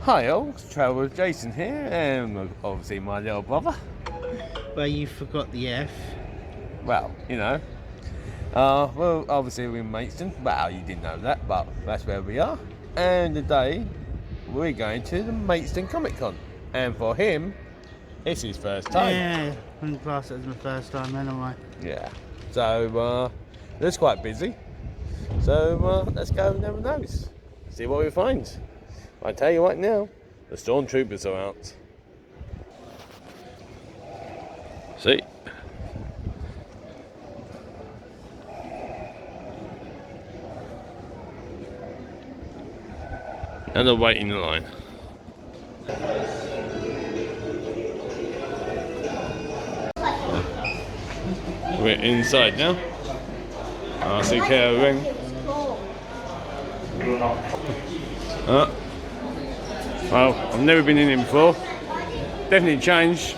Hi all, Traveller Jason here, and obviously my little brother. Well, you forgot the F. Well, well, obviously we're in Maidstone. Well, you didn't know that, but that's where we are. And today we're going to the Maidstone Comic Con, and for him, it's his first time. Yeah, I'm class it as my first time anyway. Yeah. So it's quite busy. So let's go and have a nose, see what we find. I tell you right now, the stormtroopers are out. See? And they're waiting in line. We're inside now. I see Kara ring. Well, I've never been in here before. Definitely changed.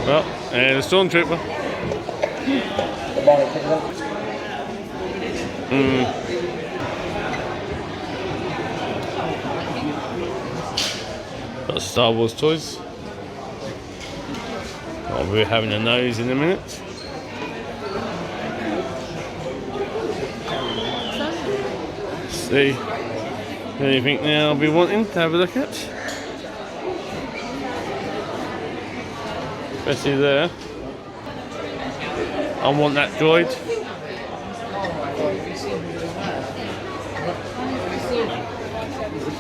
Well, and the stormtrooper. Got Star Wars toys. Well, we're having a nose in a minute. See anything now I'll be wanting to have a look at. Especially there. I want that droid.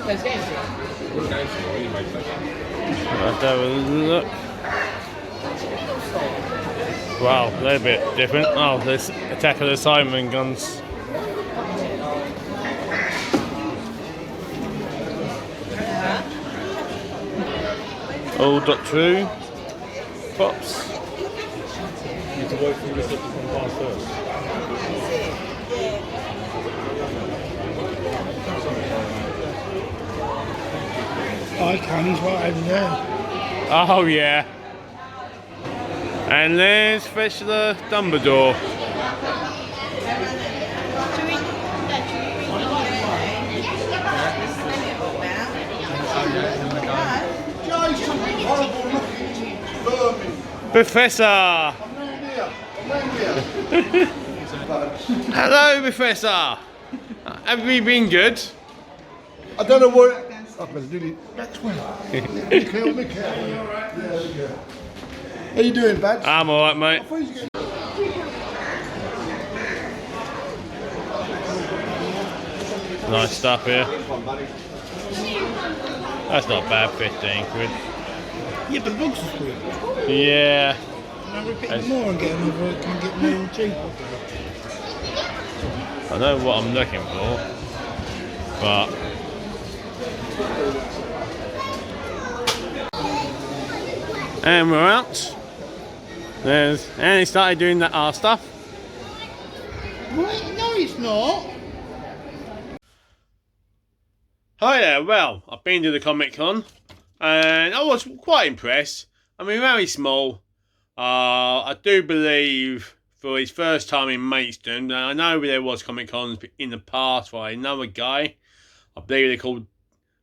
Let's have a look. Wow, they're a bit different. Oh, there's Attack of the Cybermen guns. All Doctor Who pops. You need to wait for this to come past first. I can, he's right over there. Oh yeah. And there's fetch the Dumbledore. Professor! Hello, Professor! Have we been good? I don't know what. I'm going to do it. Maxwell. How you doing, Badge? I'm alright, mate. Nice stuff here. That's not bad, 15 quid. Yeah, but the box is good. Yeah. Can I repeat more and get another? Can I get more cheaper? I know what I'm looking for, but and we're out. And he started doing that R stuff. What? No, it's not. Hi there, well, I've been to the Comic Con and I was quite impressed. I mean, very small. I do believe for his first time in Maidstone, I know there was Comic Cons in the past by another guy. I believe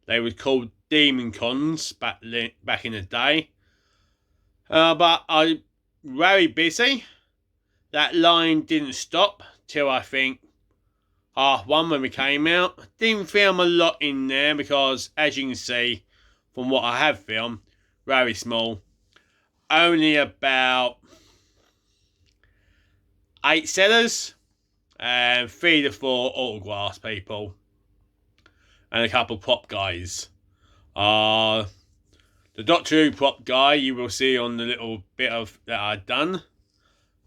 they were called Demon Cons back in the day. But I very busy. That line didn't stop till I think half-1 when we came out. Didn't film a lot in there because, as you can see from what I have filmed, very small. Only about 8 sellers and 3 to 4 autographs people and a couple prop guys. The Doctor Who prop guy you will see on the little bit of that I've done.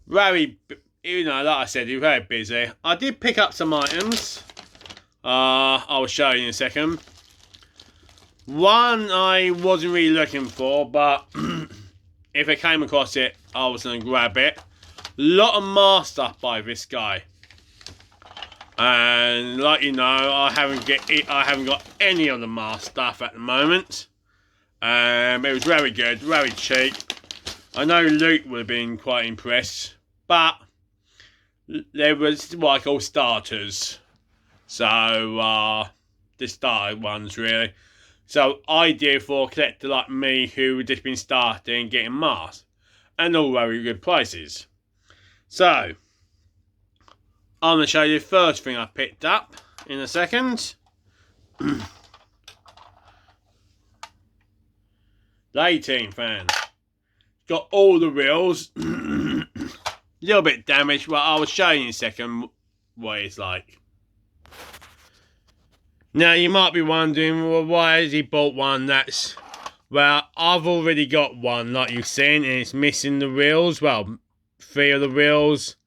Very, like I said, he's very busy. I did pick up some items. I will show you in a second. One I wasn't really looking for, but if I came across it, I was going to grab it. Lot of mask stuff by this guy. And like you know, I haven't got any of the mask stuff at the moment. It was very good, very cheap. I know Luke would have been quite impressed, but there was what I call starters. So, the starter ones really. So, ideal for a collector like me who just been starting getting masks. And all very good prices. So, I'm going to show you the first thing I picked up in a second. The 18 fan. Got all the wheels. Little bit damaged, but I'll show you in a second what it's like. Now you might be wondering, well, why has he bought one that's... Well, I've already got one like you've seen, and it's missing the wheels. Well, 3 of the wheels.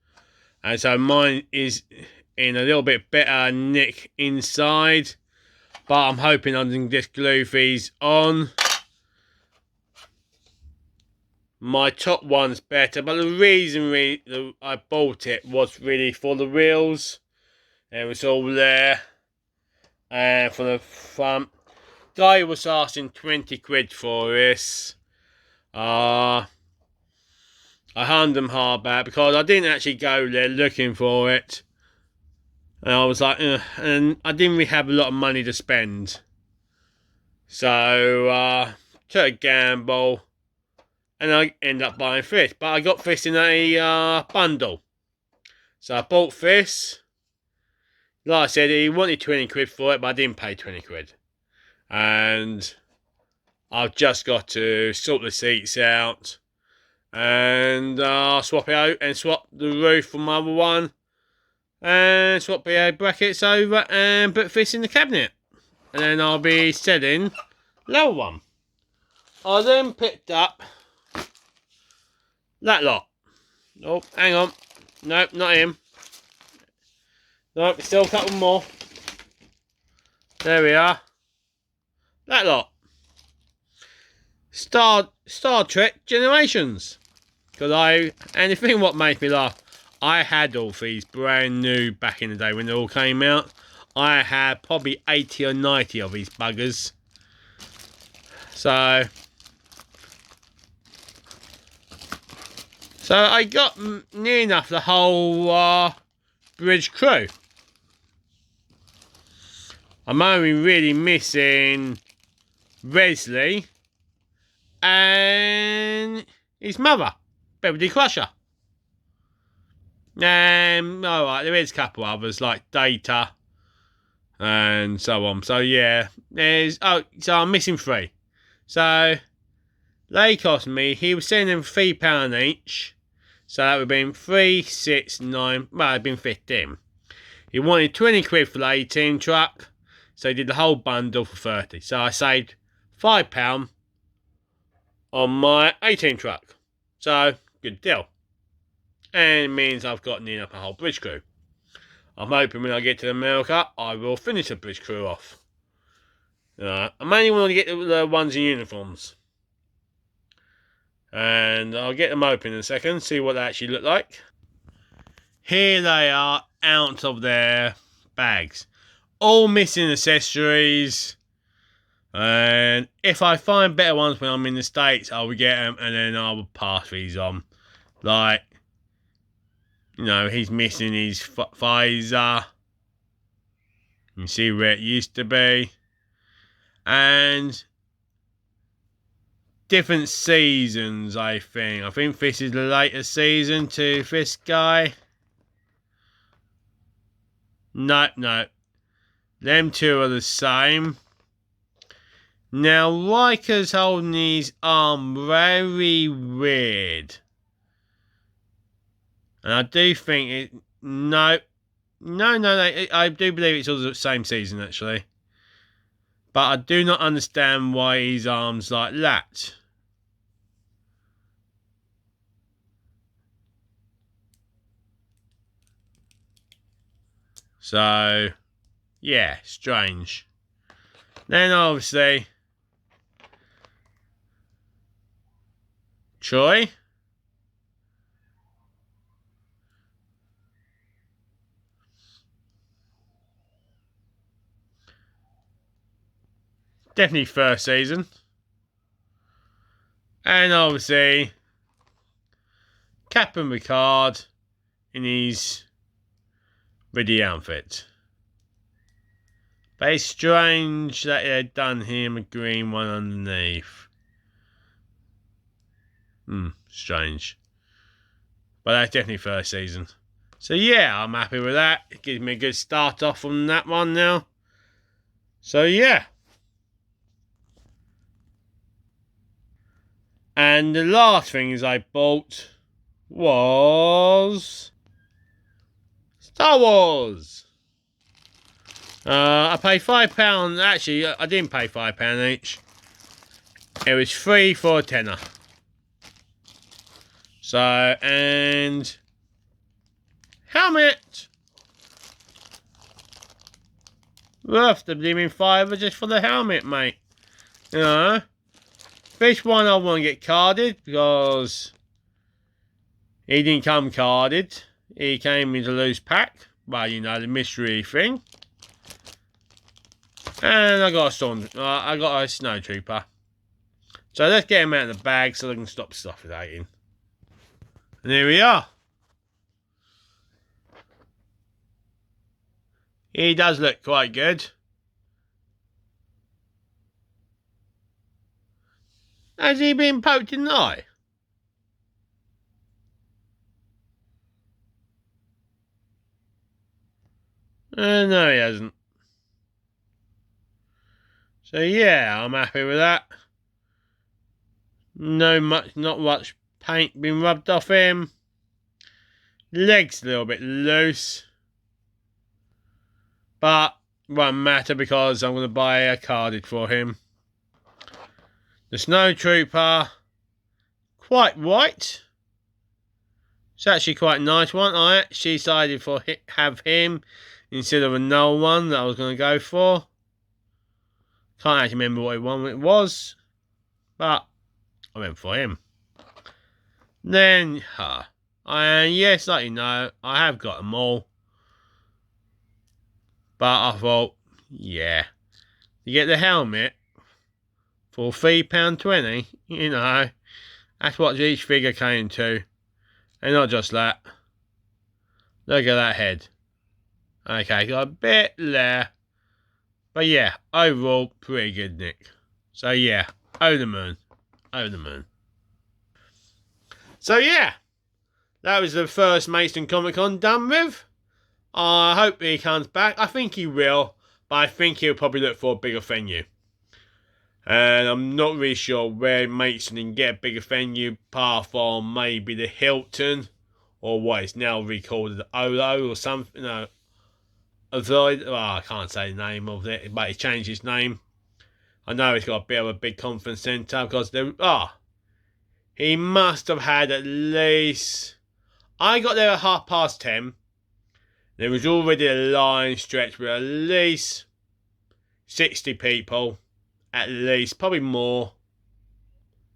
And so mine is in a little bit better nick inside. But I'm hoping I can just glue these on. My top one's better, but the reason I bought it was really for the wheels. It was all there. And for the front. Guy was asking 20 quid for this. I hummed them hard back because I didn't actually go there looking for it. And I was like, and I didn't really have a lot of money to spend. So, took a gamble. And I ended up buying this. But I got this in a bundle. So I bought this. Like I said, he wanted 20 quid for it, but I didn't pay 20 quid. And I've just got to sort the seats out. And swap it out and swap the roof from my other one. And swap the brackets over and put this in the cabinet. And then I'll be selling the other one. I then picked up that lot. Oh, hang on. Nope, not him. Nope, still a couple more. There we are. That lot. Star Trek Generations. And the thing what made me laugh, I had all these brand new back in the day when they all came out. I had probably 80 or 90 of these buggers. So I got near enough the whole bridge crew. I'm only really missing Wesley and his mother, Beverly Crusher. Alright, there is a couple others like Data and so on. So yeah, so I'm missing 3. So they cost me, he was selling them £3 each. So that would have been 3, 6, 9, well, it'd been 15. He wanted 20 quid for the 18 truck. So he did the whole bundle for 30. So I saved £5 on my 18 truck. So, good deal. And it means I've got near enough a whole bridge crew. I'm hoping when I get to America, I will finish the bridge crew off. I'm only want to get the ones in uniforms. And I'll get them open in a second, see what they actually look like. Here they are, out of their bags. All missing accessories. And if I find better ones when I'm in the States, I will get them and then I will pass these on. Like, you know, he's missing his visor. You can see where it used to be. And different seasons, I think. I think this is the latest season to this guy. No. Them two are the same. Now, Riker's holding his arm very weird. And I do think it... No, I do believe it's all the same season, actually. But I do not understand why his arm's like that. So, yeah, strange. Then, obviously, Troy. Definitely first season. And obviously, Captain Picard in his ready outfit. But it's strange that they've done him a green one underneath. Strange. But that's definitely first season. So yeah, I'm happy with that. It gives me a good start off on that one now. So yeah. And the last things I bought was Star Wars. I paid £5. Actually, I didn't pay £5 each. It was free for a tenner. So, and helmet. Worth the blooming £5 just for the helmet, mate. You know. This one I want to get carded because he didn't come carded. He came in the loose pack. Well, you know, the mystery thing. And I got a snow trooper. So let's get him out of the bag so they can stop suffocating. And here we are. He does look quite good. Has he been poked in the eye? No, he hasn't. So yeah, I'm happy with that. Not much paint been rubbed off him. Legs a little bit loose. But won't matter because I'm going to buy a carded for him. The Snow Trooper, quite white. It's actually quite a nice one. I actually decided for have him instead of a null one that I was going to go for. Can't actually remember what one it was, but I went for him. Then, and yes, like you know, I have got them all. But I thought, yeah, you get the helmet for £3.20, you know, that's what each figure came to. And not just that. Look at that head. Okay, got a bit there. But yeah, overall, pretty good, Nick. So yeah, over the moon. Over the moon. So yeah, that was the first Maidstone Comic Con done with. I hope he comes back. I think he will, but I think he'll probably look for a bigger venue. And I'm not really sure where Maidstone can get a bigger venue, apart from maybe the Hilton, or what is now recalled the Olo or something. No, I can't say the name of it, but he changed his name. I know he's got a bit of a big conference centre because he must have had at least. I got there at 10:30. There was already a line stretched with at least 60 people. At least, probably more.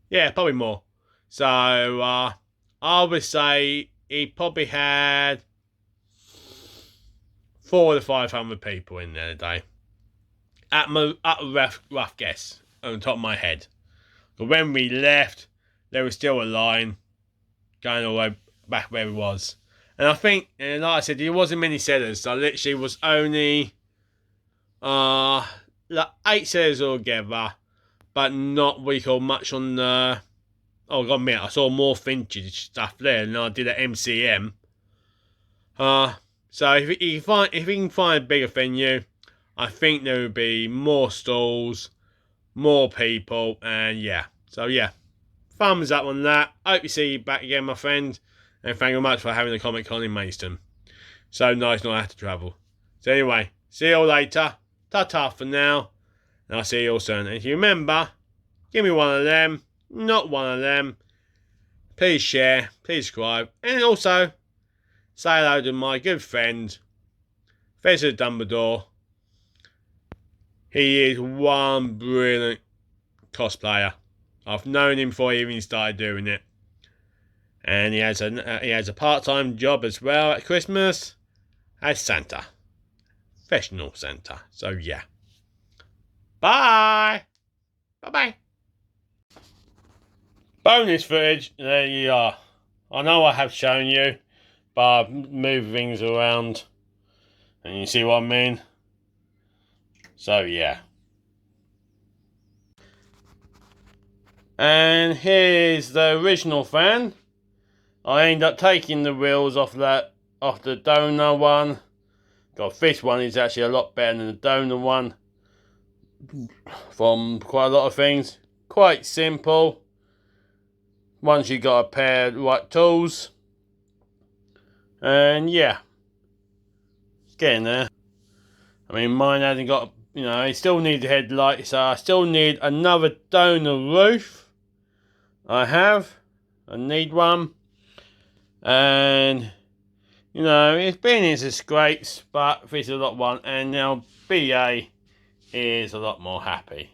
Yeah, probably more. So, I would say he probably had 400 to 500 people in there today. At a rough guess, on the top of my head. But when we left, there was still a line going all the way back where it was. And I think, and like I said, there wasn't many sellers. So literally was only 8 sellers altogether, but not what you call much on the. Oh, I got to admit, I saw more vintage stuff there than I did at MCM. So if you can find a bigger venue, I think there will be more stalls, more people, and yeah. So yeah, thumbs up on that. Hope you see you back again, my friend. And thank you very much for having the Comic Con in Maidstone. So nice not have to travel. So anyway, see you all later. Ta-ta for now. And I'll see you all soon. And if you remember, give me one of them, not one of them. Please share, please subscribe. And also, say hello to my good friend, Professor Dumbledore. He is one brilliant cosplayer. I've known him before he even started doing it. And he has a part-time job as well at Christmas as Santa. Professional Santa. So yeah. Bye. Bye-bye. Bonus footage. There you are. I know I have shown you, but I've moved things around. And you see what I mean? So yeah. And here's the original fan. I ended up taking the wheels off the donor one. God, this one is actually a lot better than the donor one. From quite a lot of things. Quite simple. Once you got a pair of the right tools. And yeah. Getting there. I mean, mine hasn't got, it still needs a headlight, so I still need another donor roof. I need one. And, it's been into scrapes, but this is a lot one, and now BA is a lot more happy.